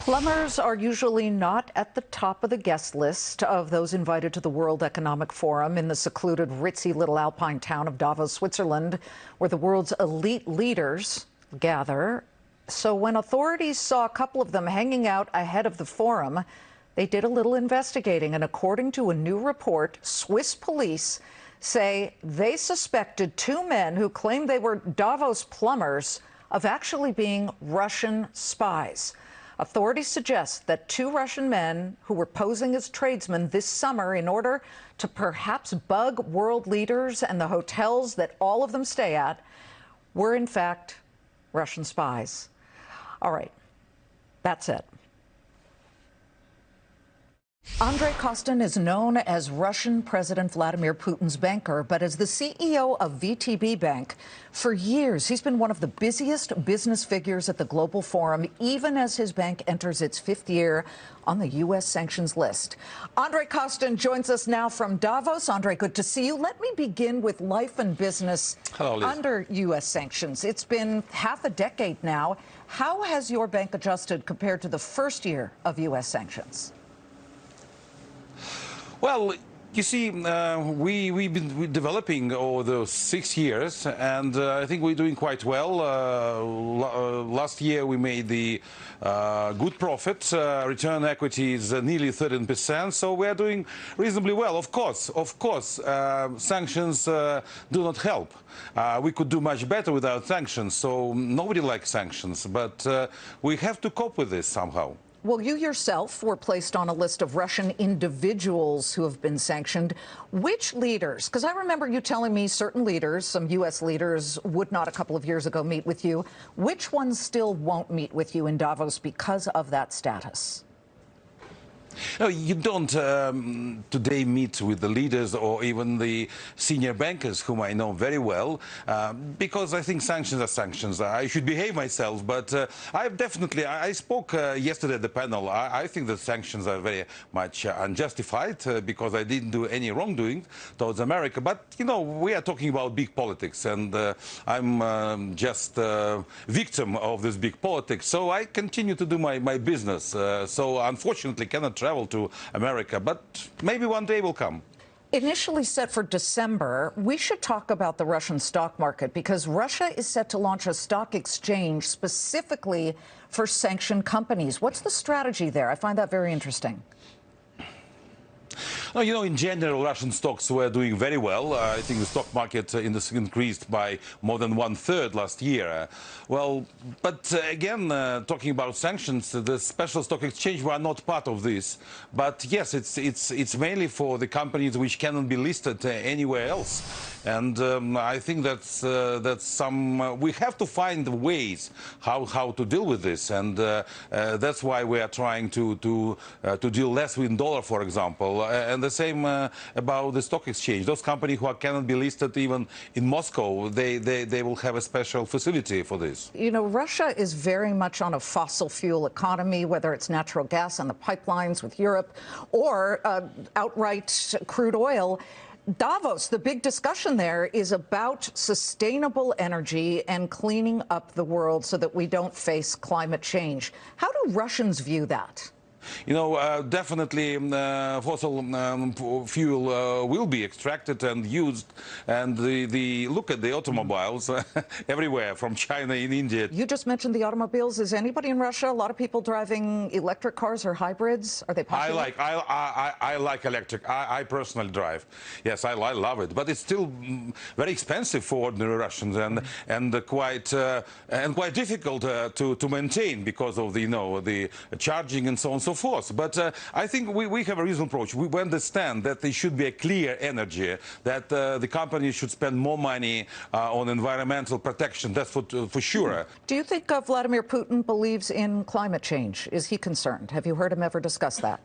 Plumbers are usually not at the top of the guest list of those invited to the World Economic Forum in the secluded, ritzy little alpine town of Davos, Switzerland, where the world's elite leaders gather. So when authorities saw a couple of them hanging out ahead of the forum, they did a little investigating. And according to a new report, Swiss police say they suspected two men who claimed they were Davos plumbers of actually being Russian spies. Authorities suggest that two Russian men who were posing as tradesmen this summer in order to perhaps bug world leaders and the hotels that all of them stay at were in fact Russian spies. All right, that's it. Andrey Kostin is known as Russian President Vladimir Putin's banker, but as the CEO of VTB Bank, for years he's been one of the busiest business figures at the global forum, even as his bank enters its fifth year on the U.S. sanctions list. Andrey Kostin joins us now from Davos. Andrey, good to see you. Let me begin with life and business under U.S. sanctions. It's been half a decade now. How has your bank adjusted compared to the first year of U.S. sanctions? Well, you see, we've been developing over those 6 years, and I think we're doing quite well. Last year we made the good profit. Return on equity is nearly 13%, so we are doing reasonably well. Of course, sanctions do not help. We could do much better without sanctions, so nobody likes sanctions, but we have to cope with this somehow. Well, you yourself were placed on a list of Russian individuals who have been sanctioned. Which leaders? Because I remember you telling me certain leaders, some U.S. leaders, would not a couple of years ago meet with you. Which ones still won't meet with you in Davos because of that status? No, you don't today meet with the leaders or even the senior bankers whom I know very well, because I think sanctions are sanctions. I should behave myself, but I spoke yesterday at the panel. I think that sanctions are very much unjustified because I didn't do any wrongdoing towards America. But, you know, we are talking about big politics, and I'm just a victim of this big politics. So I continue to do my business. So unfortunately, cannot travel to America, but maybe one day will come. Initially set for December, we should talk about the Russian stock market because Russia is set to launch a stock exchange specifically for sanctioned companies. What's the strategy there? I find that very interesting. No, you know, in general, Russian stocks were doing very well. I think the stock market increased by more than 1/3 last year. Well, but again, talking about sanctions, the special stock exchange were not part of this. But yes, it's mainly for the companies which cannot be listed anywhere else. And I think that's we have to find ways how to deal with this, and that's why we are trying to deal less with dollar, for example, and the same about the stock exchange. Those companies who cannot be listed even in Moscow, they will have a special facility for this. You know, Russia is very much on a fossil fuel economy, whether it's natural gas on the pipelines with Europe or outright crude oil. Davos, the big discussion there is about sustainable energy and cleaning up the world so that we don't face climate change. How do Russians view that? You know, definitely fossil fuel will be extracted and used, and look at the automobiles everywhere, from China and India. You just mentioned the automobiles. Is anybody in Russia, a lot of people driving electric cars or hybrids? Are they popular? I like electric. I personally drive. Yes, I love it, but it's still very expensive for ordinary Russians and quite difficult to maintain because of the charging and so on and so forth. But I think we have a reasonable approach. We understand that there should be a clear energy, that the companies should spend more money on environmental protection. That's for sure. Do you think Vladimir Putin believes in climate change? Is he concerned? Have you heard him ever discuss that?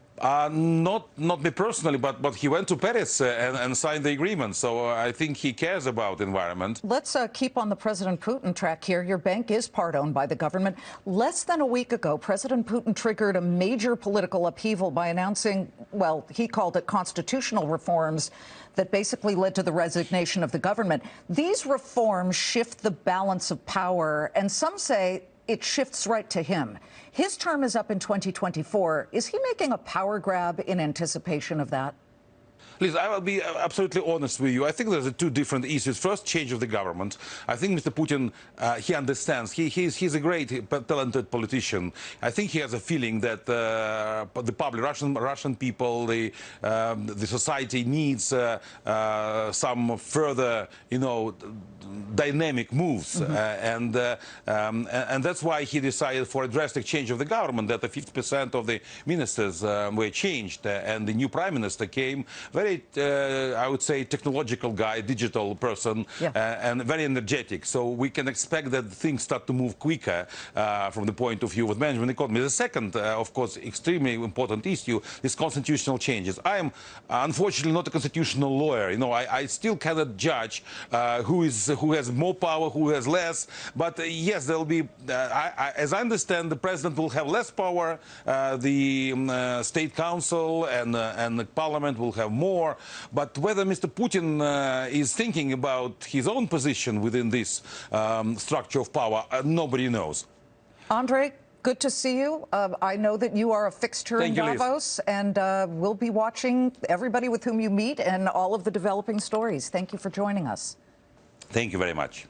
Not me personally, but he went to Paris and signed the agreement, so I think he cares about the environment. Let's keep on the President Putin track here. Your bank is part-owned by the government. Less than a week ago, President Putin triggered a major political upheaval by announcing, well, he called it constitutional reforms that basically led to the resignation of the government. These reforms shift the balance of power, and some say it shifts right to him. His term is up in 2024. Is he making a power grab in anticipation of that? Liz, I will be absolutely honest with you. I think there's two different issues. First, change of the government. I think Mr. Putin, he understands. He's a great, talented politician. I think he has a feeling that the public, Russian people, the society needs some further, dynamic moves, and that's why he decided for a drastic change of the government. That the 50% of the ministers were changed, and the new prime minister came very, I would say, technological guy, digital person, and very energetic. So we can expect that things start to move quicker from the point of view of management economy. The second, of course, extremely important issue is constitutional changes. I am unfortunately not a constitutional lawyer. I still cannot judge who has more power, who has less. But yes, there will be, as I understand, the president will have less power. The state council and the parliament will have more. But whether Mr. Putin is thinking about his own position within this structure of power, nobody knows. Andrey, good to see you. I know that you are a fixture in Davos, and we'll be watching everybody with whom you meet and all of the developing stories. Thank you for joining us. Thank you very much.